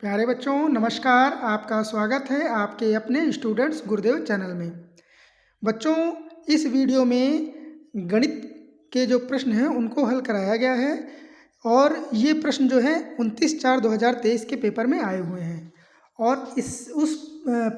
प्यारे बच्चों नमस्कार। आपका स्वागत है आपके अपने स्टूडेंट्स गुरुदेव चैनल में। बच्चों, इस वीडियो में गणित के जो प्रश्न हैं उनको हल कराया गया है और ये प्रश्न जो है 29/4/2023 के पेपर में आए हुए हैं। और उस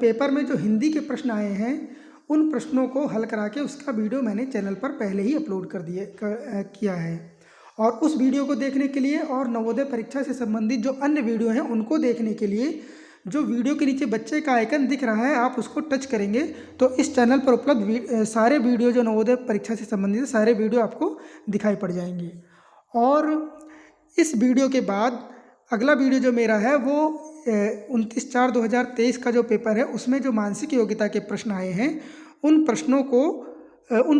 पेपर में जो हिंदी के प्रश्न आए हैं उन प्रश्नों को हल करा के उसका वीडियो मैंने चैनल पर पहले ही अपलोड किया है। और उस वीडियो को देखने के लिए और नवोदय परीक्षा से संबंधित जो अन्य वीडियो हैं उनको देखने के लिए जो वीडियो के नीचे बच्चे का आइकन दिख रहा है आप उसको टच करेंगे तो इस चैनल पर उपलब्ध सारे वीडियो जो नवोदय परीक्षा से संबंधित है सारे वीडियो आपको दिखाई पड़ जाएंगे। और इस वीडियो के बाद अगला वीडियो जो मेरा है वो 29/4/2023 का जो पेपर है उसमें जो मानसिक योग्यता के प्रश्न आए हैं उन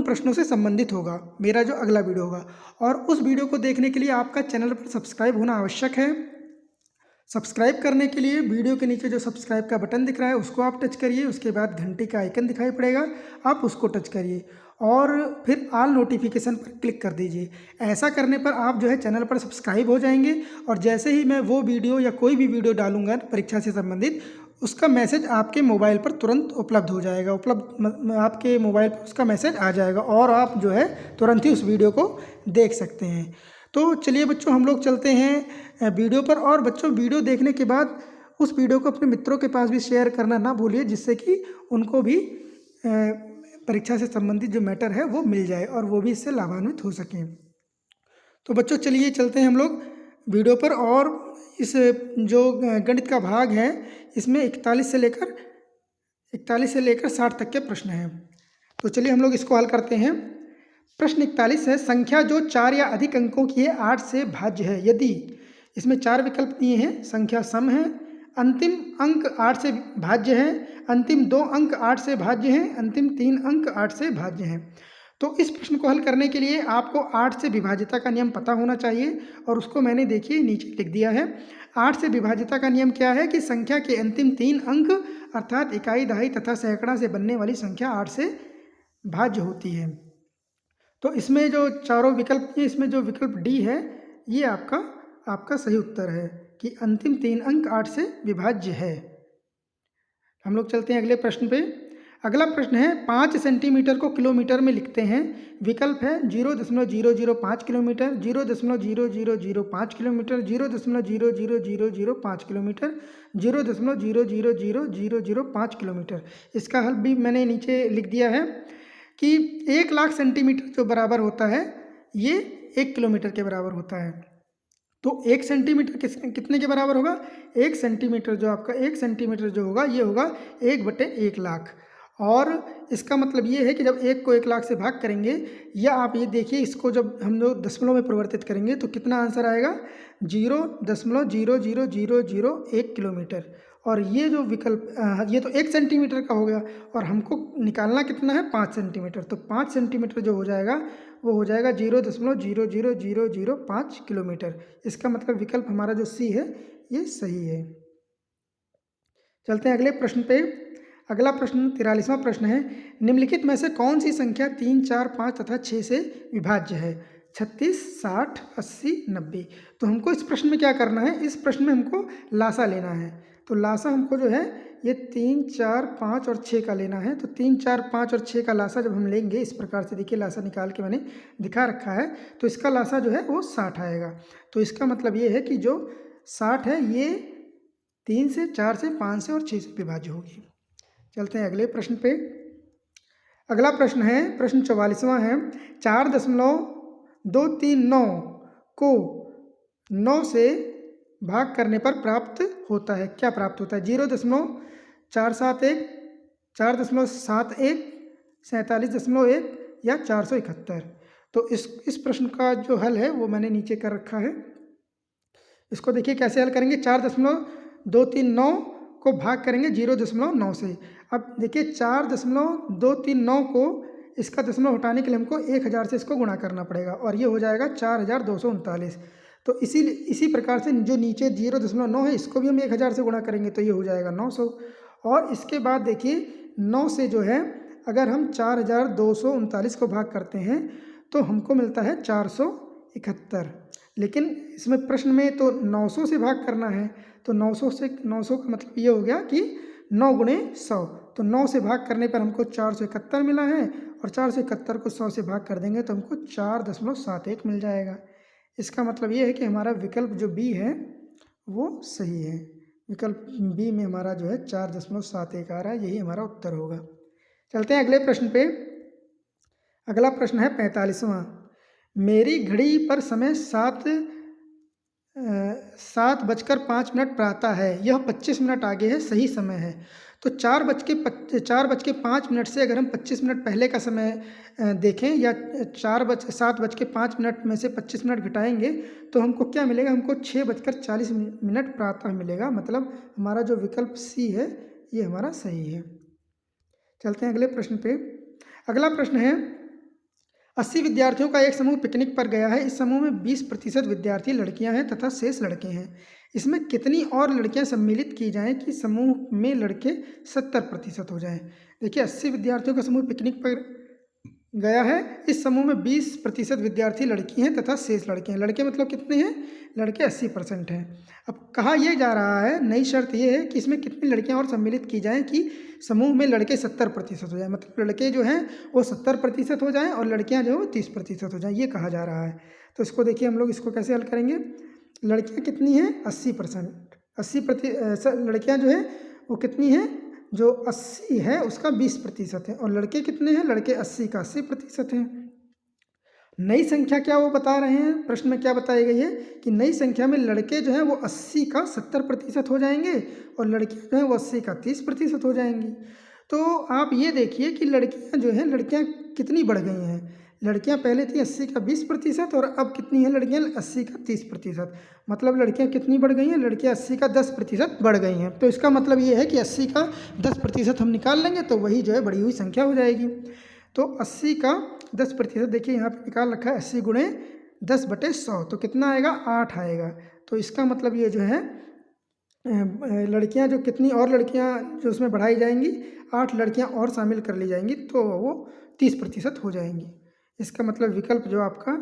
प्रश्नों से संबंधित होगा मेरा जो अगला वीडियो होगा। और उस वीडियो को देखने के लिए आपका चैनल पर सब्सक्राइब होना आवश्यक है। सब्सक्राइब करने के लिए वीडियो के नीचे जो सब्सक्राइब का बटन दिख रहा है उसको आप टच करिए, उसके बाद घंटी का आइकन दिखाई पड़ेगा आप उसको टच करिए और फिर ऑल नोटिफिकेशन पर क्लिक कर दीजिए। ऐसा करने पर आप जो है चैनल पर सब्सक्राइब हो जाएंगे और जैसे ही मैं वो वीडियो या कोई भी वीडियो डालूंगा परीक्षा से संबंधित उसका मैसेज आपके मोबाइल पर तुरंत उपलब्ध हो जाएगा। आपके मोबाइल पर उसका मैसेज आ जाएगा और आप जो है तुरंत ही उस वीडियो को देख सकते हैं। तो चलिए बच्चों हम लोग चलते हैं वीडियो पर। और बच्चों वीडियो देखने के बाद उस वीडियो को अपने मित्रों के पास भी शेयर करना ना भूलिए जिससे कि उनको भी परीक्षा से संबंधित जो मैटर है वो मिल जाए और वो भी इससे लाभान्वित हो सकें। तो बच्चों चलिए चलते हैं हम लोग वीडियो पर। और इस जो गणित का भाग है इसमें 41 से लेकर 60 तक के प्रश्न हैं। तो चलिए हम लोग इसको हल करते हैं। प्रश्न 41 है, संख्या जो 4 या अधिक अंकों की है 8 से भाज्य है यदि, इसमें 4 विकल्प दिए हैं, संख्या सम है, अंतिम अंक 8 से भाज्य है, अंतिम 2 अंक 8 से भाज्य हैं, अंतिम 3 अंक 8 से भाज्य हैं। तो इस प्रश्न को हल करने के लिए आपको 8 से विभाज्यता का नियम पता होना चाहिए और उसको मैंने देखिए नीचे लिख दिया है। 8 से विभाज्यता का नियम क्या है कि संख्या के अंतिम 3 अंक अर्थात इकाई, दहाई तथा सैकड़ा से बनने वाली संख्या 8 से भाज्य होती है। तो इसमें जो चारों विकल्प हैं इसमें जो विकल्प डी है ये आपका सही उत्तर है कि अंतिम 3 अंक 8 से विभाज्य है। हम लोग चलते हैं अगले प्रश्न पे। अगला प्रश्न है 5 सेंटीमीटर को किलोमीटर में लिखते हैं। विकल्प है 0.005 किलोमीटर, 0.0005 किलोमीटर, 0.00005 किलोमीटर, 0.00005 किलोमीटर। इसका हल भी मैंने नीचे लिख दिया है कि 1 लाख सेंटीमीटर जो बराबर होता है ये 1 किलोमीटर के बराबर होता है। तो 1 सेंटीमीटर कितने के बराबर होगा? 1 सेंटीमीटर जो आपका 1 सेंटीमीटर जो होगा ये होगा 1/1 लाख। और इसका मतलब ये है कि जब 1 को 1 लाख से भाग करेंगे या आप ये देखिए इसको जब हम लोग दशमलव में परिवर्तित करेंगे तो कितना आंसर आएगा? 0.00001 किलोमीटर। और ये जो विकल्प ये तो 1 सेंटीमीटर का हो गया और हमको निकालना कितना है? 5 सेंटीमीटर। तो 5 सेंटीमीटर जो हो जाएगा वो हो जाएगा 0.00005 किलोमीटर। इसका मतलब विकल्प हमारा जो सी है ये सही है। चलते हैं अगले प्रश्न पे। अगला प्रश्न 43वां प्रश्न है, निम्नलिखित में से कौन सी संख्या 3, 4, 5 तथा 6 से विभाज्य है? 36, 60, 80, 90। तो हमको इस प्रश्न में क्या करना है? इस प्रश्न में हमको लासा लेना है। तो लासा हमको जो है ये 3, 4, 5 और 6 का लेना है। तो 3, 4, 5 और 6 का लासा जब हम लेंगे इस प्रकार से, देखिए लासा निकाल के मैंने दिखा रखा है, तो इसका लासा जो है वो 60 आएगा। तो इसका मतलब ये है कि जो 60 है ये 3 से, 4 से, 5 से और 6 से विभाज्य होगी। चलते हैं अगले प्रश्न पे। अगला प्रश्न है प्रश्न 44वां है, 4.239 को 9 से भाग करने पर प्राप्त होता है। क्या प्राप्त होता है? 0.471, 4.71, 47.1 या 471। तो इस प्रश्न का जो हल है वो मैंने नीचे कर रखा है। इसको देखिए कैसे हल करेंगे। 4.239 को भाग करेंगे 0.9 से। अब देखिए 4.239 को इसका दशमलव हटाने के लिए हमको 1000 से इसको गुणा करना पड़ेगा और ये हो जाएगा 4239। तो इसी प्रकार से जो नीचे 0.9 है इसको भी हम 1000 से गुणा करेंगे तो ये हो जाएगा 900। और इसके बाद देखिए 9 से जो है अगर हम 4239 को भाग करते हैं तो हमको मिलता है 471। लेकिन इसमें प्रश्न में तो 900 से भाग करना है, तो 900 का मतलब ये हो गया कि 9 गुणे 100, तो 9 से भाग करने पर हमको 471 मिला है, और 471 को 100 से भाग कर देंगे तो हमको 4.71 मिल जाएगा। इसका मतलब ये है कि हमारा विकल्प जो बी है वो सही है। विकल्प बी में हमारा जो है 4.71 आ रहा है, यही हमारा उत्तर होगा। चलते हैं अगले प्रश्न पे। अगला प्रश्न है 45वां। मेरी घड़ी पर समय 7:05 प्रातः है, यह 25 मिनट आगे है, सही समय है। तो 4:05 से अगर हम 25 मिनट पहले का समय देखें, या 7:05 में से 25 मिनट घटाएंगे तो हमको क्या मिलेगा, हमको 6:40 प्रातः मिलेगा। मतलब हमारा जो विकल्प सी है ये हमारा सही है। चलते हैं अगले प्रश्न पे। अगला प्रश्न है 80 विद्यार्थियों का एक समूह पिकनिक पर गया है। इस समूह में 20% विद्यार्थी लड़कियां हैं तथा शेष लड़के हैं। इसमें कितनी और लड़कियां सम्मिलित की जाएं कि समूह में लड़के 70% हो जाएं। देखिए 80 विद्यार्थियों का समूह पिकनिक पर गया है। इस समूह में 20% विद्यार्थी लड़की हैं तथा शेष लड़के हैं। लड़के मतलब कितने हैं, लड़के 80% हैं। अब कहा यह जा रहा है, नई शर्त यह है कि इसमें कितनी लड़कियां और सम्मिलित की जाएं कि समूह में लड़के 70% हो जाए। मतलब लड़के जो हैं वो 70% हो जाएं और लड़कियां जो है वो 30% हो जाएं, ये कहा जा रहा है। तो इसको देखिए हम लोग इसको कैसे हल करेंगे। लड़कियां कितनी हैं, 80%। 80% लड़कियां जो है वो कितनी हैं, जो 80 है उसका 20% है, और लड़के कितने हैं, लड़के 80 का 80% हैं। नई संख्या क्या वो बता रहे हैं, प्रश्न में क्या बताई गई है कि नई संख्या में लड़के जो हैं वो 80 का 70% हो जाएंगे और लड़कियां जो हैं वो 80 का 30% हो जाएंगी। तो आप ये देखिए कि लड़कियां जो हैं, लड़कियां कितनी बढ़ गई हैं। लड़कियां पहले थी 80 का 20% और अब कितनी हैं लड़कियां, 80 का 30%। मतलब लड़कियां कितनी बढ़ गई हैं, लड़कियां 80 का 10% बढ़ गई हैं। तो इसका मतलब ये है कि 80 का 10% हम निकाल लेंगे तो वही जो है बढ़ी हुई संख्या हो जाएगी। तो 80 का 10%, देखिए यहाँ पे निकाल रखा है 80 गुणे 10/100, तो कितना आएगा, 8 आएगा। तो इसका मतलब ये जो है लड़कियां जो कितनी और लड़कियां जो उसमें बढ़ाई जाएंगी, 8 लड़कियां और शामिल कर ली जाएंगी तो वो 30% हो जाएंगी। इसका मतलब विकल्प जो आपका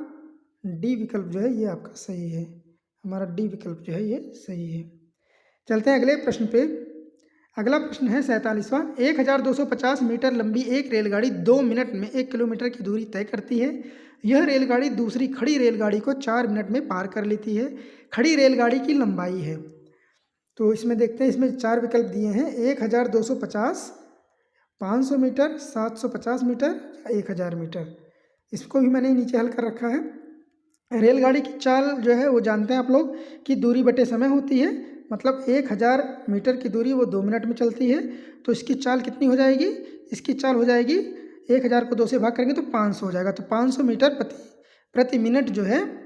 डी विकल्प जो है ये आपका सही है। हमारा डी विकल्प जो है ये सही है। चलते हैं अगले प्रश्न पे। अगला प्रश्न है 47वां। 1250 मीटर लंबी एक रेलगाड़ी 2 मिनट में 1 किलोमीटर की दूरी तय करती है। यह रेलगाड़ी दूसरी खड़ी रेलगाड़ी को 4 मिनट में पार कर लेती है। खड़ी रेलगाड़ी की लंबाई है। तो इसमें देखते हैं, इसमें 4 विकल्प दिए हैं, 1250, 500 मीटर, 750 मीटर, 1000 मीटर। इसको भी मैंने नीचे हल कर रखा है। रेलगाड़ी की चाल जो है वो जानते हैं आप लोग कि दूरी बटे समय होती है। मतलब 1000 मीटर की दूरी वो 2 मिनट में चलती है। तो इसकी चाल कितनी हो जाएगी, इसकी चाल हो जाएगी 1000 को 2 से भाग करेंगे तो 500 हो जाएगा। तो 500 मीटर प्रति मिनट जो है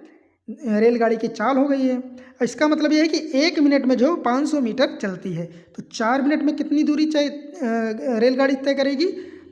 रेलगाड़ी की चाल हो गई है। इसका मतलब ये है कि 1 मिनट में जो 500 मीटर चलती है, तो 4 मिनट में कितनी दूरी रेलगाड़ी तय करेगी,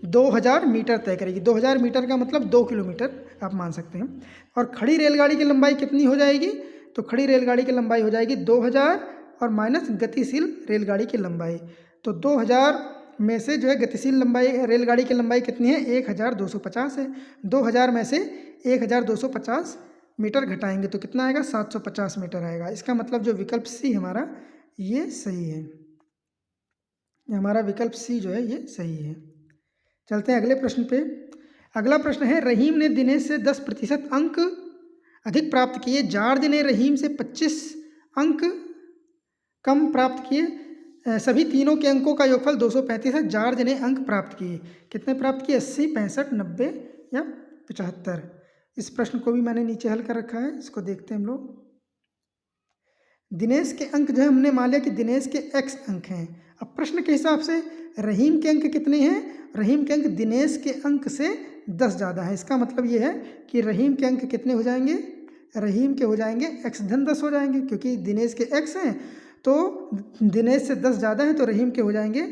2000 मीटर तय करेगी। 2000 मीटर का मतलब 2 किलोमीटर आप मान सकते हैं। और खड़ी रेलगाड़ी की लंबाई कितनी हो जाएगी, तो खड़ी रेलगाड़ी की लंबाई हो जाएगी 2000 और माइनस गतिशील रेलगाड़ी की लंबाई। तो 2000 में से जो है गतिशील लंबाई रेलगाड़ी की लंबाई कितनी है, 1250 है। 2000 में से 1250 मीटर घटाएंगे तो कितना आएगा, 750 मीटर आएगा। इसका मतलब जो विकल्प सी हमारा ये सही है। हमारा विकल्प सी जो है ये सही है। चलते हैं अगले प्रश्न पे। अगला प्रश्न है, रहीम ने दिनेश से 10% अंक अधिक प्राप्त किए। जॉर्ज ने रहीम से 25 अंक कम प्राप्त किए। सभी तीनों के अंकों का योगफल 235 है। जॉर्ज ने अंक प्राप्त किए, कितने प्राप्त किए, 80, 65, 90 या 75। इस प्रश्न को भी मैंने नीचे हल कर रखा है, इसको देखते हैं हम लोग। दिनेश के अंक जो है हमने मान लिया कि दिनेश के x अंक हैं। अब प्रश्न के हिसाब से रहीम के अंक कितने हैं, रहीम के अंक दिनेश के अंक से 10 ज़्यादा है। इसका मतलब ये है कि रहीम के अंक कितने हो जाएंगे, रहीम के हो जाएंगे x-10 हो जाएंगे, क्योंकि दिनेश के x हैं तो दिनेश से 10 ज़्यादा है तो रहीम के हो जाएंगे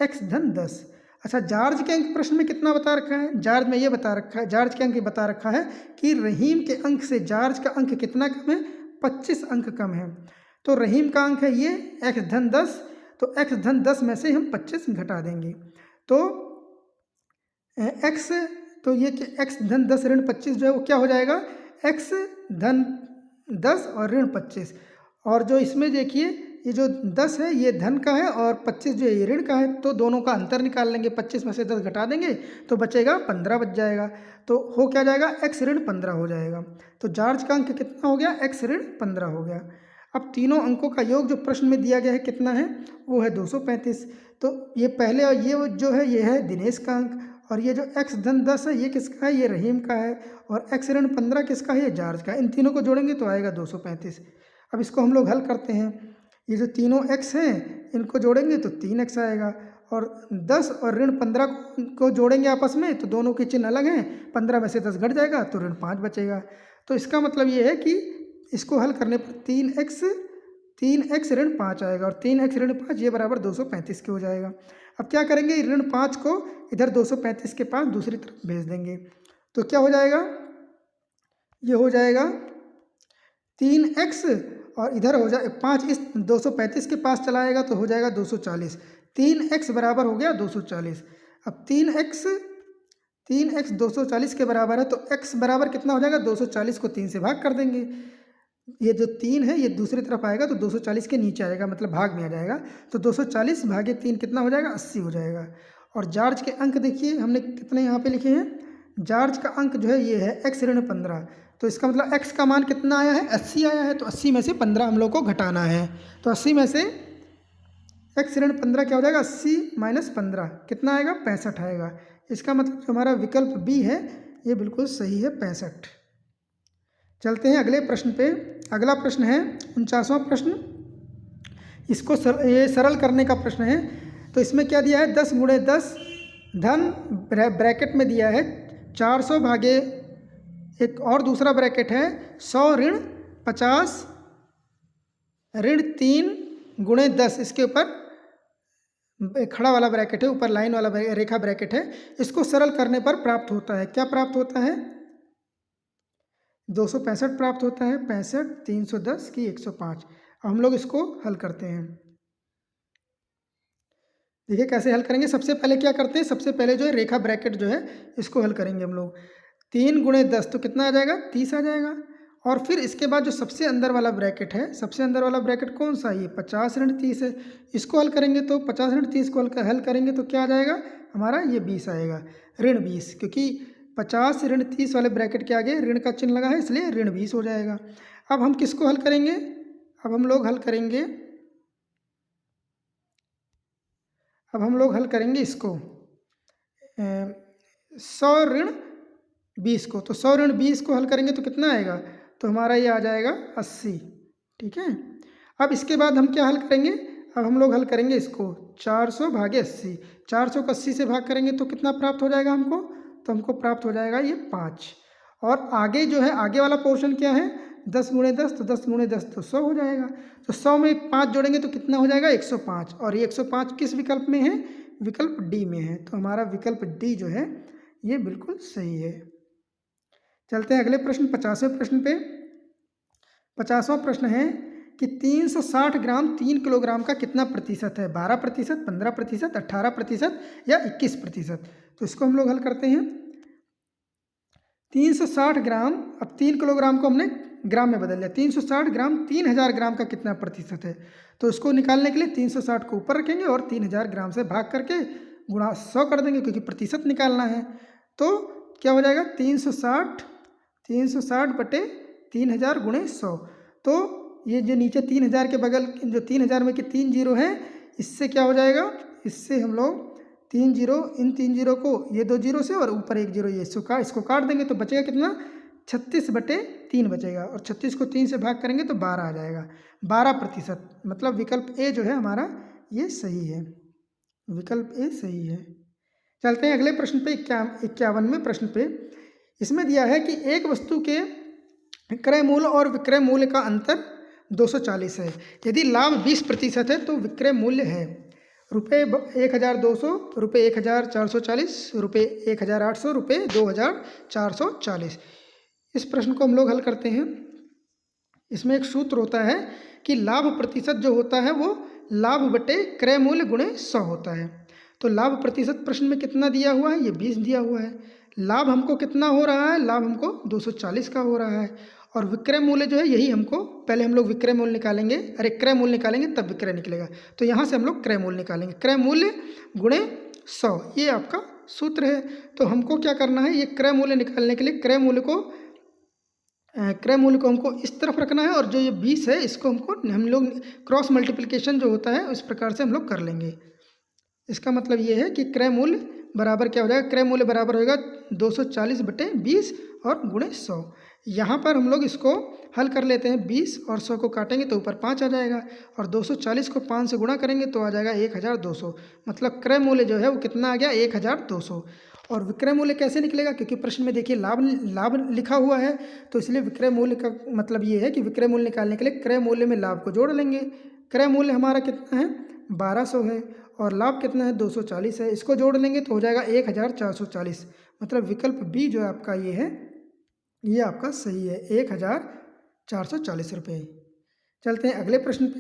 x-10। अच्छा, जॉर्ज के अंक प्रश्न में कितना बता रखा है, जॉर्ज में ये बता रखा है, जॉर्ज के अंक बता रखा है कि रहीम के अंक से जॉर्ज का अंक कितना कम है, 25 अंक कम है। तो रहीम का अंक है ये x-10, तो x-10 में से हम 25 घटा देंगे तो x, तो ये कि x-10 ऋण 25 जो है वो क्या हो जाएगा, x-10 10 और ऋण 25। और जो इसमें देखिए ये जो 10 है ये धन का है और 25 जो है ये ऋण का है, तो दोनों का अंतर निकाल लेंगे। 25 में से 10 घटा देंगे तो बचेगा 15 बच जाएगा। तो हो क्या जाएगा, x ऋण 15 हो जाएगा। तो जार्ज का अंक कितना हो गया, x ऋण 15 हो गया। अब तीनों अंकों का योग जो प्रश्न में दिया गया है कितना है, वो है 235। तो ये पहले और ये जो है ये है दिनेश का अंक, और ये जो x धन 10 है ये किसका है, ये रहीम का है, और x ऋण 15 किसका है, ये जार्ज का है। इन तीनों को जोड़ेंगे तो आएगा 235। अब इसको हम लोग हल करते हैं। ये जो तीनों x हैं इनको जोड़ेंगे तो 3x आएगा, और 10 और ऋण 15 को जोड़ेंगे आपस में तो दोनों के चिन्ह अलग हैं। 15 में से 10 घट जाएगा तो ऋण 5 बचेगा। तो इसका मतलब ये है कि इसको हल करने पर 3x ऋण 5 आएगा, और 3x ऋण 5 ये बराबर 235 के हो जाएगा। अब क्या करेंगे, ऋण 5 को इधर 235 के पास दूसरी तरफ भेज देंगे तो क्या हो जाएगा, ये हो जाएगा 3x, और इधर हो जाए 5 इस 235 के पास चलाएगा तो हो जाएगा 240। 3x बराबर हो गया 240। अब 3x 240 के बराबर है, तो x बराबर कितना हो जाएगा, 240 को 3 से भाग कर देंगे। ये जो 3 है ये दूसरी तरफ आएगा तो 240 के नीचे आएगा, मतलब भाग में आ जाएगा। तो 240 भागे 3 कितना हो जाएगा, 80 हो जाएगा। और जार्ज के अंक देखिए हमने कितने यहाँ पे लिखे हैं, जार्ज का अंक जो है ये है x ऋण 15। तो इसका मतलब x का मान कितना आया है, 80 आया है। तो 80 में से 15 हम लोग को घटाना है। तो 80 में से x ऋण 15 क्या हो जाएगा, 80 माइनस 15 कितना आएगा, 65 आएगा। इसका मतलब जो हमारा विकल्प बी है ये बिल्कुल सही है, 65। चलते हैं अगले प्रश्न पे। अगला प्रश्न है 49वां प्रश्न। इसको ये सरल करने का प्रश्न है। तो इसमें क्या दिया है, 10 गुणे 10 धन ब्रैकेट में दिया है 400 भागे एक और दूसरा ब्रैकेट है 100 ऋण 50 ऋण 3 गुणे 10, इसके ऊपर खड़ा वाला ब्रैकेट है, ऊपर लाइन वाला रेखा ब्रैकेट है। इसको सरल करने पर प्राप्त होता है, क्या प्राप्त होता है, 265 प्राप्त होता है। 65 310 की 105। अब हम लोग इसको हल करते हैं। देखिए कैसे हल करेंगे। सबसे पहले क्या करते हैं, सबसे पहले जो है रेखा ब्रैकेट जो है इसको हल करेंगे हम लोग। 3 गुणे 10 तो कितना आ जाएगा, 30 आ जाएगा। और फिर इसके बाद जो सबसे अंदर वाला ब्रैकेट है, सबसे अंदर वाला ब्रैकेट कौन सा, ये 50 ऋण 30 है। इसको हल करेंगे तो 50 ऋण 30 को हल करेंगे तो क्या आ जाएगा हमारा, ये 20 आएगा, ऋण 20। क्योंकि 50 ऋण 30 वाले ब्रैकेट के आगे ऋण का चिन्ह लगा है, इसलिए ऋण 20 हो जाएगा। अब हम किसको हल करेंगे, अब हम लोग हल करेंगे इसको 100 ऋण 20 को। तो 100 ऋण 20 को हल करेंगे तो कितना आएगा, तो हमारा ये आ जाएगा 80। ठीक है। अब इसके बाद हम क्या हल करेंगे, अब हम लोग हल करेंगे इसको 400 भागे 80। 400 को 80 से भाग करेंगे तो कितना प्राप्त हो जाएगा हमको, तो हमको प्राप्त हो जाएगा ये 5। और आगे जो है, आगे वाला पोर्शन क्या है, 10 गुणे 10 तो 10 गुणे 10 तो 100 हो जाएगा। तो 100 में 5 जोड़ेंगे तो कितना हो जाएगा, 105। और ये 105 किस विकल्प में है, विकल्प डी में है। तो हमारा विकल्प डी जो है ये बिल्कुल सही है। चलते हैं अगले प्रश्न 50वें प्रश्न पे। 50वां प्रश्न है कि 360 ग्राम 3 किलोग्राम का कितना प्रतिशत है, 12%, 15%, 18% या 21%। तो इसको हम लोग हल करते हैं। 360 ग्राम, अब 3 किलोग्राम को हमने ग्राम में बदल लिया। 360 ग्राम 3000 ग्राम का कितना प्रतिशत है, तो इसको निकालने के लिए 360 को ऊपर रखेंगे और 3000 ग्राम से भाग करके गुणा 100 कर देंगे, क्योंकि प्रतिशत निकालना है। तो क्या हो जाएगा, 360 बटे 3000 गुणे 100। तो ये जो नीचे 3000 के बगल जो 3000 में कि 3 जीरो है, इससे क्या हो जाएगा, इससे हम लोग 3 जीरो, इन 3 जीरो को ये 2 जीरो से और ऊपर 1 जीरो ये इसको काट देंगे तो बचेगा कितना, 36 बटे 3 बचेगा। और 36 को 3 से भाग करेंगे तो 12 आ जाएगा, 12%। मतलब विकल्प ए जो है हमारा ये सही है, विकल्प ए सही है। चलते हैं अगले प्रश्न पे, 51वें प्रश्न पे। इसमें दिया है कि एक वस्तु के क्रय मूल्य और विक्रय मूल्य का अंतर 240 है। यदि लाभ 20% है तो विक्रय मूल्य है रुपये 1200, रुपये 1440, रुपये 1800, रुपये 2440। इस प्रश्न को हम लोग हल करते हैं। इसमें एक सूत्र होता है कि लाभ प्रतिशत जो होता है वो लाभ बटे क्रय मूल्य गुणे 100 होता है। तो लाभ प्रतिशत प्रश्न में कितना दिया हुआ है, ये 20 दिया हुआ है। लाभ हमको कितना हो रहा है, लाभ हमको 240 का हो रहा है। और विक्रय मूल्य जो है यही हमको, पहले हम लोग विक्रय मूल्य निकालेंगे, अरे क्रय मूल्य निकालेंगे तब विक्रय निकलेगा। तो यहाँ से हम लोग क्रय मूल्य निकालेंगे, क्रय मूल्य गुणे 100, ये आपका सूत्र है। तो हमको क्या करना है, ये क्रय मूल्य निकालने के लिए क्रय मूल्य को हमको इस तरफ रखना है, और जो ये 20 है इसको हम लोग क्रॉस मल्टीप्लिकेशन जो होता है उस प्रकार से हम लोग कर लेंगे। इसका मतलब ये है कि क्रय मूल्य बराबर क्या हो जाएगा, क्रय मूल्य बराबर होगा 240/20 और गुणे 100। यहाँ पर हम लोग इसको हल कर लेते हैं, 20 और 100 को काटेंगे तो ऊपर 5 आ जाएगा, और 240 को 5 से गुणा करेंगे तो आ जाएगा 1200। मतलब क्रय मूल्य जो है वो कितना आ गया, 1200। और विक्रय मूल्य कैसे निकलेगा, क्योंकि प्रश्न में देखिए लाभ लिखा हुआ है, तो इसलिए विक्रय मूल्य का मतलब ये है कि विक्रय मूल्य निकालने के लिए क्रय मूल्य में लाभ को जोड़ लेंगे। क्रय मूल्य हमारा कितना है, 1200 है, और लाभ कितना है, 240 है। इसको जोड़ लेंगे तो हो जाएगा 1440। मतलब विकल्प बी जो है आपका ये है, ये आपका सही है, 1440 रुपये। चलते हैं अगले प्रश्न पे।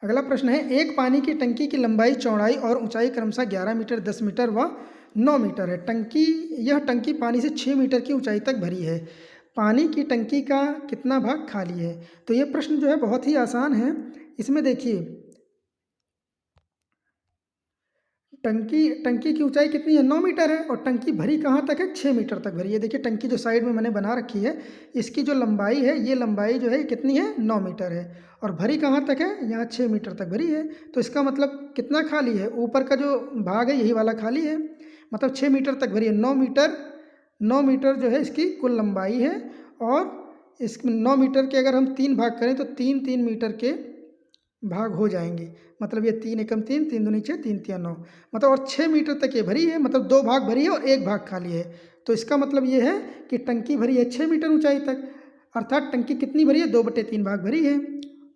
अगला प्रश्न है, एक पानी की टंकी की लंबाई, चौड़ाई और ऊंचाई क्रमशः 11 मीटर, 10 मीटर व 9 मीटर है। यह टंकी पानी से 6 मीटर की ऊंचाई तक भरी है। पानी की टंकी का कितना भाग खाली है। तो ये प्रश्न जो है बहुत ही आसान है। इसमें देखिए टंकी की ऊंचाई कितनी है, 9 मीटर है, और टंकी भरी कहाँ तक है, 6 मीटर तक भरी है। देखिए टंकी जो साइड में मैंने बना रखी है, इसकी जो लंबाई है, ये लंबाई जो है कितनी है, 9 मीटर है, और भरी कहाँ तक है, यहाँ 6 मीटर तक भरी है। तो इसका मतलब कितना खाली है, ऊपर का जो भाग है यही वाला खाली है, मतलब 6 मीटर तक भरी है। 9 मीटर जो है इसकी कुल लंबाई है, और इस 9 मीटर के अगर हम 3 भाग करें तो 3 मीटर के भाग हो जाएंगे। मतलब ये 3 एकम 3, 3 दूनी 6, 3 तिया 9, मतलब और 6 मीटर तक ये भरी है, मतलब 2 भाग भरी है और 1 भाग खाली है। तो इसका मतलब ये है कि टंकी भरी है 6 मीटर ऊंचाई तक, अर्थात टंकी कितनी भरी है, 2/3 भाग भरी है,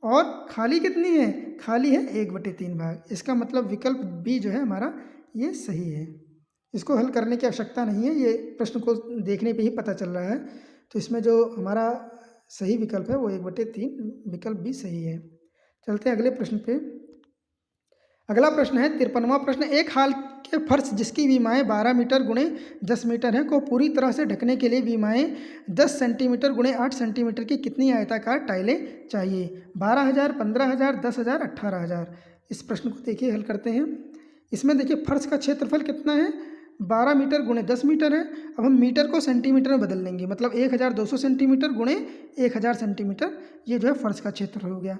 और खाली कितनी है, खाली है 1/3 भाग। इसका मतलब विकल्प बी जो है हमारा ये सही है। इसको हल करने की आवश्यकता नहीं है, ये प्रश्न को देखने पे ही पता चल रहा है। तो इसमें जो हमारा सही विकल्प है वो 1/3, विकल्प बी सही है। चलते हैं अगले प्रश्न पे। अगला प्रश्न है 53वां प्रश्न, एक हाल के फर्श जिसकी विमाएँ 12 मीटर गुणे 10 मीटर हैं को पूरी तरह से ढकने के लिए विमाएँ 10 सेंटीमीटर गुणे 8 सेंटीमीटर की कितनी आयताकार टाइलें चाहिए। 12,000, 15,000, 10,000, 18,000। इस प्रश्न को देखिए हल करते हैं। इसमें देखिए फर्श का क्षेत्रफल कितना है, 12 मीटर गुणे 10 मीटर है। अब हम मीटर को सेंटीमीटर में बदल लेंगे, मतलब 1200 सेंटीमीटर गुणे 1000 सेंटीमीटर, ये जो है फर्श का क्षेत्रफल हो गया।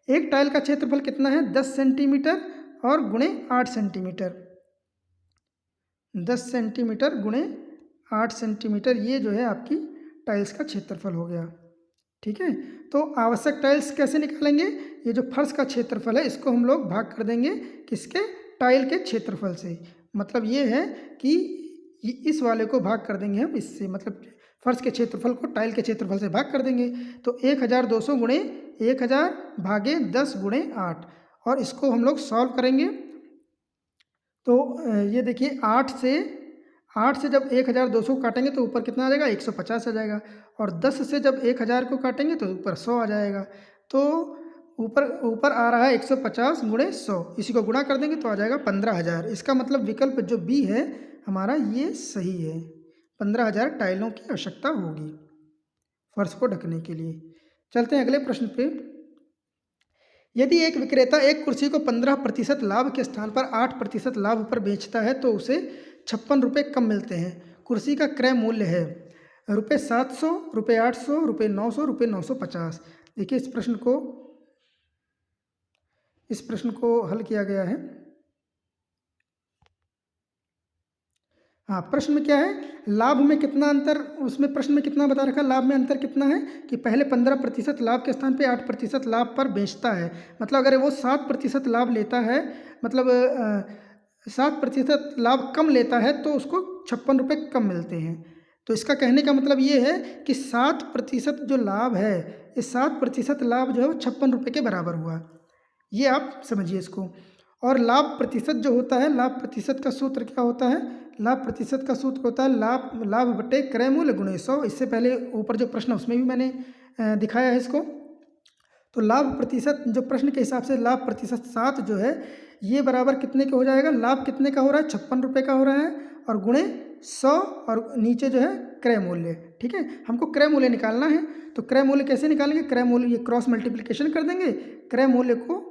एक टाइल का क्षेत्रफल कितना है, 10 सेंटीमीटर और गुणे 8 सेंटीमीटर, 10 सेंटीमीटर गुणे 8 सेंटीमीटर, ये जो है आपकी टाइल्स का क्षेत्रफल हो गया। ठीक है, तो आवश्यक टाइल्स कैसे निकालेंगे, ये जो फर्श का क्षेत्रफल है इसको हम लोग भाग कर देंगे किसके, टाइल के क्षेत्रफल से। मतलब ये है कि इस वाले को भाग कर देंगे हम इससे, मतलब फर्श के क्षेत्रफल को टाइल के क्षेत्रफल से भाग कर देंगे। तो 1200 गुणे 1000 भागे 10 गुणे 8, और इसको हम लोग सॉल्व करेंगे। तो ये देखिए 8 से जब 1200 काटेंगे तो ऊपर कितना आ जाएगा, 150 आ जाएगा, और 10 से जब 1000 को काटेंगे तो ऊपर 100 आ जाएगा। तो ऊपर आ रहा है 150 गुणे 100, इसी को गुणा कर देंगे तो आ जाएगा 15,000। इसका मतलब विकल्प जो बी है हमारा ये सही है, 15,000 टाइलों की आवश्यकता होगी फर्श को ढकने के लिए। चलते हैं अगले प्रश्न पे। यदि एक विक्रेता एक कुर्सी को 15% लाभ के स्थान पर 8% लाभ पर बेचता है तो उसे 56 रुपये कम मिलते हैं। कुर्सी का क्रय मूल्य है ₹700, ₹800, ₹900, ₹950। देखिए इस प्रश्न को हल किया गया है। हाँ, प्रश्न में क्या है, लाभ में कितना अंतर, उसमें प्रश्न में कितना बता रखा है, लाभ में अंतर कितना है कि पहले 15% लाभ के स्थान पे 8% लाभ पर बेचता है। मतलब अगर वो 7% लाभ लेता है, मतलब 7% लाभ कम लेता है तो उसको 56 रुपये कम मिलते हैं। तो इसका कहने का मतलब ये है कि 7% जो लाभ है, ये 7% लाभ जो है वो 56 रुपये के बराबर हुआ। ये आप समझिए इसको। और लाभ प्रतिशत जो होता है, लाभ प्रतिशत का सूत्र क्या होता है, लाभ प्रतिशत का सूत्र होता है लाभ बटे क्रय मूल्य गुणे 100। इससे पहले ऊपर जो प्रश्न उसमें भी मैंने दिखाया है इसको। तो लाभ प्रतिशत जो प्रश्न के हिसाब से लाभ प्रतिशत 7 जो है ये बराबर कितने के हो जाएगा, लाभ कितने का हो रहा है, 56 रुपये का हो रहा है, और गुणे 100 और नीचे जो है क्रय मूल्य। ठीक है, हमको क्रय मूल्य निकालना है। तो क्रय मूल्य कैसे निकालेंगे? क्रय मूल्य ये क्रॉस मल्टीप्लिकेशन कर देंगे। क्रय मूल्य को,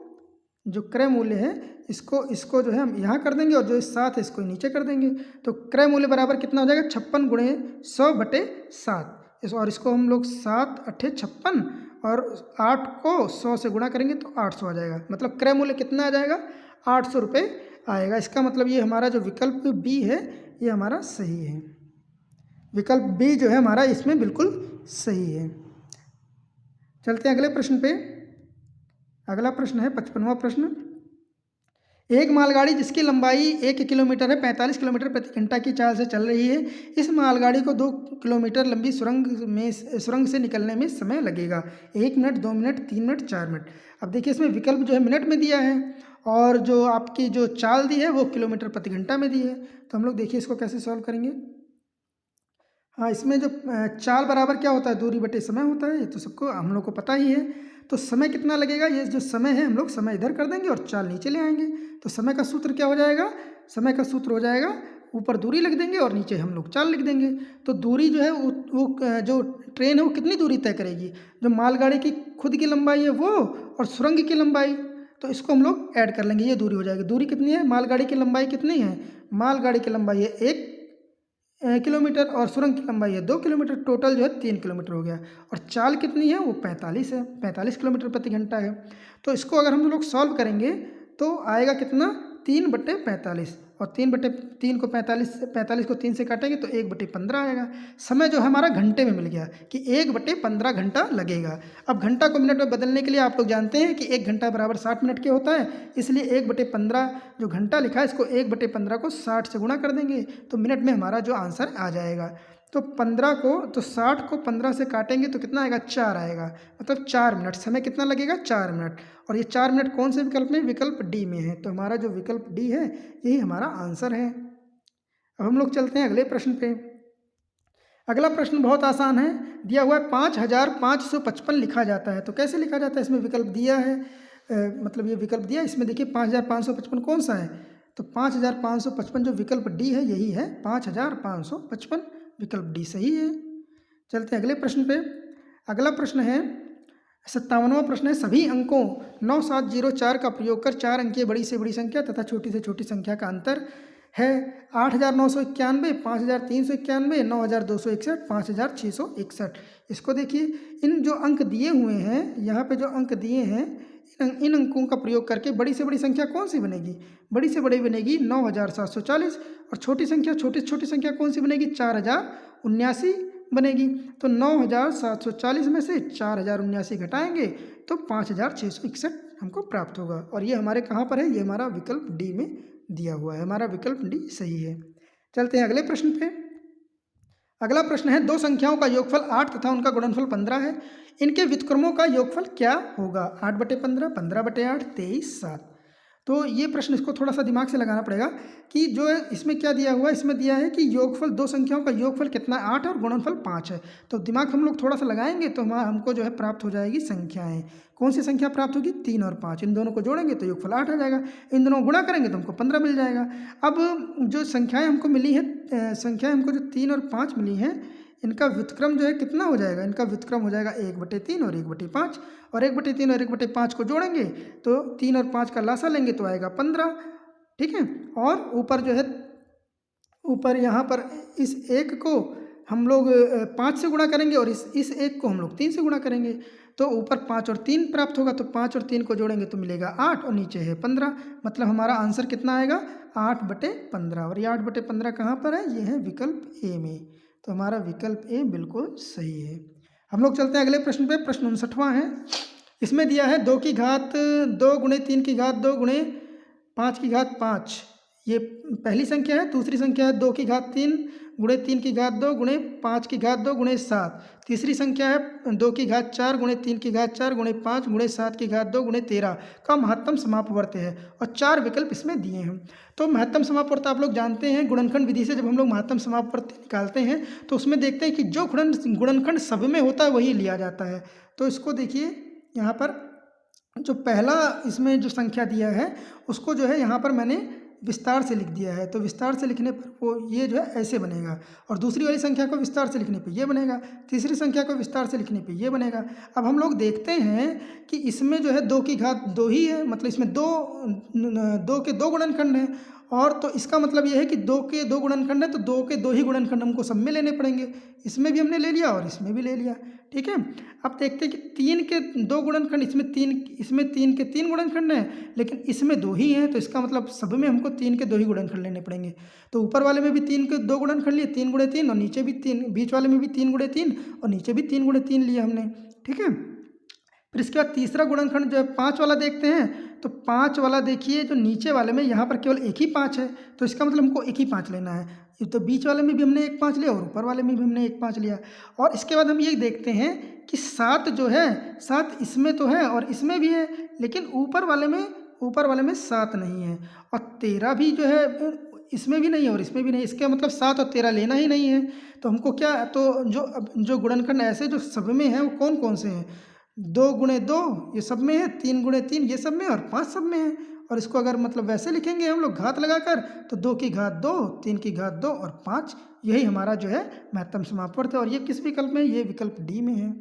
जो क्रय मूल्य है इसको जो है हम यहाँ कर देंगे और जो 7 है इसको नीचे कर देंगे। तो क्रय मूल्य बराबर कितना हो जाएगा? 56 गुणे 100 बटे 7। और इसको हम लोग 7 अट्ठे 56 और 8 को 100 से गुणा करेंगे तो 800 आ जाएगा। मतलब क्रय मूल्य कितना आ जाएगा? 800 रुपये आएगा। इसका मतलब ये हमारा जो विकल्प बी है ये हमारा सही है। विकल्प बी जो है हमारा इसमें बिल्कुल सही है। चलते हैं अगले प्रश्न पे। अगला प्रश्न है 55वां प्रश्न। एक मालगाड़ी जिसकी लंबाई 1 किलोमीटर है 45 किलोमीटर प्रति घंटा की चाल से चल रही है। इस मालगाड़ी को 2 किलोमीटर लंबी सुरंग से निकलने में समय लगेगा 1 मिनट, 2 मिनट, 3 मिनट, 4 मिनट। अब देखिए इसमें विकल्प जो है मिनट में दिया है और जो आपकी जो चाल दी है वो किलोमीटर प्रति घंटा में दी है। तो हम लोग देखिए इसको कैसे सॉल्व करेंगे। हाँ, इसमें जो चाल बराबर क्या होता है? दूरी बटे समय होता है। ये तो सबको हम लोग को पता ही है। तो समय कितना लगेगा? ये जो समय है हम लोग समय इधर कर देंगे और चाल नीचे ले आएंगे। तो समय का सूत्र क्या हो जाएगा? समय का सूत्र हो जाएगा, ऊपर दूरी लिख देंगे और नीचे हम लोग चाल लिख देंगे। तो दूरी जो है वो जो ट्रेन है वो कितनी दूरी तय करेगी? जो मालगाड़ी की खुद की लंबाई है वो और सुरंग की लंबाई, तो इसको हम लोग ऐड कर लेंगे, ये दूरी हो जाएगी। दूरी कितनी है? मालगाड़ी की लंबाई कितनी है? मालगाड़ी की लंबाई है 1 किलोमीटर और सुरंग की लंबाई है 2 किलोमीटर। टोटल जो है 3 किलोमीटर हो गया। और चाल कितनी है? वो 45 है, 45 किलोमीटर प्रति घंटा है। तो इसको अगर हम लोग सॉल्व करेंगे तो आएगा कितना? 3/45। और 3/3 को 45 को 3 से काटेंगे तो 1/15 आएगा। समय जो है हमारा घंटे में मिल गया कि 1/15 घंटा लगेगा। अब घंटा को मिनट में बदलने के लिए आप लोग जानते हैं कि 1 घंटा बराबर 60 मिनट के होता है, इसलिए 1/15 जो घंटा लिखा है इसको 1/15 को 60 से गुणा कर देंगे तो मिनट में हमारा जो आंसर आ जाएगा। तो 60 को 15 से काटेंगे तो कितना आएगा? 4 आएगा। मतलब 4 मिनट। समय कितना लगेगा? 4 मिनट। और ये 4 मिनट कौन से विकल्प में? विकल्प डी में है। तो हमारा जो विकल्प डी है यही हमारा आंसर है। अब हम लोग चलते हैं अगले प्रश्न पे। अगला प्रश्न बहुत आसान है। दिया हुआ है 5555 लिखा जाता है। तो कैसे लिखा जाता है? इसमें विकल्प दिया है, मतलब ये विकल्प दिया, इसमें देखिए 5555 कौन सा है? तो 5555 जो विकल्प डी है यही है 5555। विकल्प डी सही है। चलते हैं अगले प्रश्न पे। अगला प्रश्न है 57वां प्रश्न है। सभी अंकों 9704 का प्रयोग कर 4 अंकीय बड़ी से बड़ी संख्या तथा छोटी से छोटी संख्या का अंतर है 8991, 5391, 9261, 5661। इसको देखिए, इन जो अंक दिए हुए हैं, यहाँ पे जो अंक दिए हैं, इन अंकों का प्रयोग करके बड़ी से बड़ी संख्या कौन सी बनेगी? बड़ी से बड़ी बनेगी 9740। और छोटी से छोटी संख्या कौन सी बनेगी? 4079 बनेगी। तो 9740 में से 4079 घटाएंगे तो 5661 हमको प्राप्त होगा। और ये हमारे कहाँ पर है? ये हमारा विकल्प डी में दिया हुआ है। हमारा विकल्प डी सही है। चलते हैं अगले प्रश्न पे। अगला प्रश्न है 2 संख्याओं का योगफल 8 तथा उनका गुणनफल 15 है। इनके व्युत्क्रमों का योगफल क्या होगा? 8/15, 15/8, 23, 7। तो ये प्रश्न इसको थोड़ा सा दिमाग से लगाना पड़ेगा कि जो है इसमें क्या दिया हुआ है। इसमें दिया है कि योगफल 2 संख्याओं का योगफल कितना है? 8 और गुणनफल 5 है। तो दिमाग हम लोग थोड़ा सा लगाएंगे तो हमको जो है प्राप्त हो जाएगी संख्याएं। कौन सी संख्या प्राप्त होगी? 3 और 5। इन दोनों को जोड़ेंगे तो योगफल 8 आ जाएगा। इन दोनों को गुणा करेंगे तो हमको 15 मिल जाएगा। अब जो संख्याएं हमको मिली है, संख्याएं हमको जो 3 और 5 मिली हैं, इनका व्युत्क्रम जो है कितना हो जाएगा? इनका व्युत्क्रम हो जाएगा 1/3 और 1/5। और 1/3 और 1/5 को जोड़ेंगे तो 3 और 5 का लासा लेंगे तो आएगा 15। ठीक है। और ऊपर जो है, ऊपर यहाँ पर इस 1 को हम लोग 5 से गुणा करेंगे और इस 1 को हम लोग 3 से गुणा करेंगे तो ऊपर 5 और 3 प्राप्त होगा। तो 5 और 3 को जोड़ेंगे तो मिलेगा 8 और नीचे है 15। मतलब हमारा आंसर कितना आएगा? 8/15। और ये 8/15 कहाँ पर है? ये है विकल्प ए में। तो हमारा विकल्प ए बिल्कुल सही है। हम लोग चलते हैं अगले प्रश्न पे। प्रश्न 59वां है। इसमें दिया है 2 की घात 2 गुणे 3 की घात 2 गुणे 5 की घात 5। ये पहली संख्या है। दूसरी संख्या है 2 की घात 3 गुणे 3 की घात 2 गुणे 5 की घात 2 गुणे 7। तीसरी संख्या है 2 की घात 4 गुणे 3 की घात 4 गुणे 5 गुणे 7 की घात 2 गुणे 13 का महत्तम समापवर्त है। और 4 विकल्प इसमें दिए हैं। तो महत्तम समापवर्त आप लोग जानते हैं, गुणनखंड विधि से जब हम लोग महत्तम समापवर्त निकालते हैं तो उसमें देखते हैं कि जो गुणनखंड सब में होता है वही लिया जाता है। तो इसको देखिए, यहाँ पर जो पहला इसमें जो संख्या दिया है उसको जो है यहाँ पर मैंने विस्तार से लिख दिया है, तो विस्तार से लिखने पर वो ये जो है ऐसे बनेगा, और दूसरी वाली संख्या को विस्तार से लिखने पे ये बनेगा, तीसरी संख्या को विस्तार से लिखने पे ये बनेगा। अब हम लोग देखते हैं कि इसमें जो है 2 की घात 2 ही है, मतलब इसमें दो के 2 गुणनखंड हैं, और तो इसका मतलब ये है कि 2 के 2 गुणनखंड है, तो 2 के 2 ही गुणनखंड हमको सब में लेने पड़ेंगे। इसमें भी हमने ले लिया और इसमें भी ले लिया, ठीक है। अब देखते हैं कि 3 के 2 गुणनखंड, इसमें 3 के 3 गुणनखंड हैं, लेकिन इसमें 2 ही हैं, तो इसका मतलब सब में हमको 3 के 2 ही गुणनखंड लेने पड़ेंगे। तो ऊपर वाले में भी 3 के 2 गुणनखंड लिए, 3 गुणे 3, और नीचे भी 3, बीच वाले में भी 3 गुणे 3 और नीचे भी 3 गुणे 3 लिया हमने, ठीक है। फिर इसके बाद तीसरा गुणनखंड जो है 5 वाला देखते हैं, तो 5 वाला देखिए जो नीचे वाले में यहाँ पर केवल एक ही 5 है, तो इसका मतलब हमको एक ही 5 लेना है। तो बीच वाले में भी हमने एक 5 लिया और ऊपर वाले में भी हमने एक 5 लिया। और इसके बाद हम ये देखते हैं कि 7 जो है, 7 इसमें तो है और इसमें भी है, लेकिन ऊपर वाले में 7 नहीं है, और 13 भी जो है इसमें भी नहीं है और इसमें भी नहीं, इसका मतलब 7 और 13 लेना ही नहीं है। तो हमको क्या, तो जो गुणनखंड ऐसे जो सब में है वो कौन कौन से हैं, 2 गुणे 2 ये सब में है, 3 गुणे 3 ये सब में और 5 सब में है। और इसको अगर मतलब वैसे लिखेंगे हम लोग घात लगाकर, तो 2 की घात 2, 3 की घात 2 और 5, यही हमारा जो है महत्तम समापवर्त है। और ये किस विकल्प में है, ये विकल्प डी में है,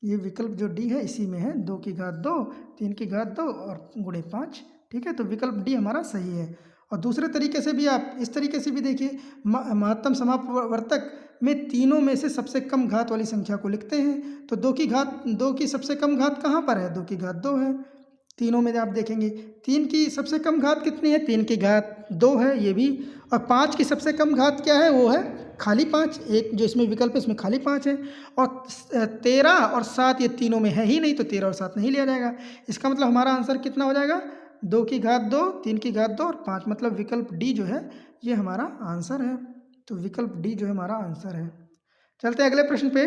ये विकल्प जो डी है इसी में है, 2 की घात 2, 3 की घात 2 और गुणे 5, ठीक है। तो विकल्प डी हमारा सही है। और दूसरे तरीके से भी आप इस तरीके से भी देखिए, महत्तम समापवर्तक में तीनों में से सबसे कम घात वाली संख्या को लिखते हैं। तो 2 की सबसे कम घात कहाँ पर है, 2 की घात 2 है। तीनों में आप देखेंगे 3 की सबसे कम घात कितनी है, 3 की घात 2 है ये भी। और 5 की सबसे कम घात क्या है, वो है खाली 5, एक जो इसमें विकल्प है इसमें खाली 5 है। और 13 और 7 ये तीनों में है ही नहीं, तो 13 और 7 नहीं लिया जाएगा। इसका मतलब हमारा आंसर कितना हो जाएगा, 2 की घात 2, 3 की घात 2 और 5, मतलब विकल्प डी जो है ये हमारा आंसर है। तो विकल्प डी जो है हमारा आंसर है। चलते हैं अगले प्रश्न पे।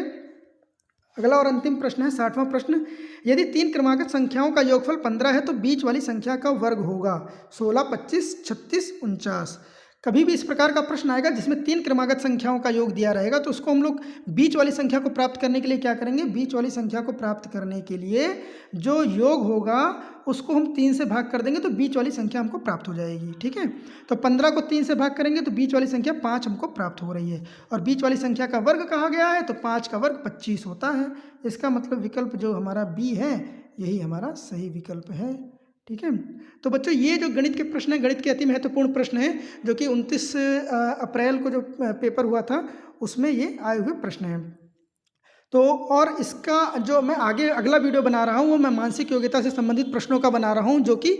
अगला और अंतिम प्रश्न है 60वां प्रश्न। यदि 3 क्रमागत संख्याओं का योगफल 15 है तो बीच वाली संख्या का वर्ग होगा 16, 25, 36, 49। कभी भी इस प्रकार का प्रश्न आएगा जिसमें 3 क्रमागत संख्याओं का योग दिया रहेगा, तो उसको हम लोग बीच वाली संख्या को प्राप्त करने के लिए क्या करेंगे, बीच वाली संख्या को प्राप्त करने के लिए जो योग होगा उसको हम 3 से भाग कर देंगे, तो बीच वाली संख्या हमको प्राप्त हो जाएगी, ठीक है। तो 15 को 3 से भाग करेंगे तो बीच वाली संख्या 5 हमको प्राप्त हो रही है, और बीच वाली संख्या का वर्ग कहा गया है तो 5 का वर्ग 25 होता है। इसका मतलब विकल्प जो हमारा बी है यही हमारा सही विकल्प है, ठीक है। तो बच्चों ये जो गणित के प्रश्न है, गणित के अति महत्वपूर्ण प्रश्न है, जो कि 29 अप्रैल को जो पेपर हुआ था उसमें ये आए हुए प्रश्न हैं। तो और इसका जो मैं आगे अगला वीडियो बना रहा हूँ वो मैं मानसिक योग्यता से संबंधित प्रश्नों का बना रहा हूँ, जो कि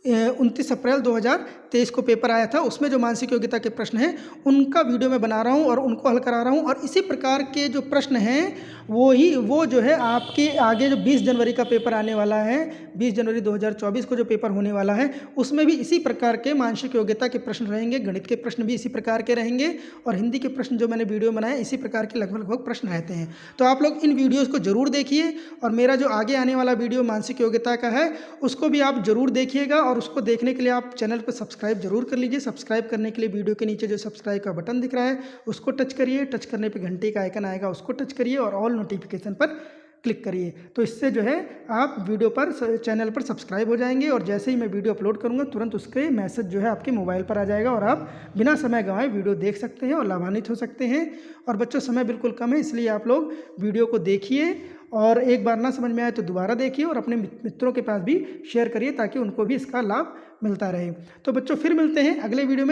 29 अप्रैल 2023 को पेपर आया था, उसमें जो मानसिक योग्यता के प्रश्न हैं उनका वीडियो मैं बना रहा हूं और उनको हल करा रहा हूं। और इसी प्रकार के जो प्रश्न हैं वो जो है आपके आगे जो 20 जनवरी का पेपर आने वाला है, 20 जनवरी 2024 को जो पेपर होने वाला है उसमें भी इसी प्रकार के मानसिक योग्यता के प्रश्न रहेंगे, गणित के प्रश्न भी इसी प्रकार के रहेंगे, और हिंदी के प्रश्न जो मैंने वीडियो बनाए इसी प्रकार के लगभग प्रश्न रहते हैं। तो आप लोग इन वीडियोज़ को जरूर देखिए, और मेरा जो आगे आने वाला वीडियो मानसिक योग्यता का है उसको भी आप जरूर देखिएगा, और उसको देखने के लिए आप चैनल पर सब्सक्राइब जरूर कर लीजिए। सब्सक्राइब करने के लिए वीडियो के नीचे जो सब्सक्राइब का बटन दिख रहा है उसको टच करिए, टच करने पे घंटे का आइकन आएगा उसको टच करिए, और ऑल नोटिफिकेशन पर क्लिक करिए। तो इससे जो है आप वीडियो पर चैनल पर सब्सक्राइब हो जाएंगे, और जैसे ही मैं वीडियो अपलोड करूंगा तुरंत उसके मैसेज जो है आपके मोबाइल पर आ जाएगा, और आप बिना समय गंवाए वीडियो देख सकते हैं और लाभान्वित हो सकते हैं। और बच्चों समय बिल्कुल कम है, इसलिए आप लोग वीडियो को देखिए, और एक बार ना समझ में आए तो दोबारा देखिए, और अपने मित्रों के पास भी शेयर करिए ताकि उनको भी इसका लाभ मिलता रहे। तो बच्चों फिर मिलते हैं अगले वीडियो में।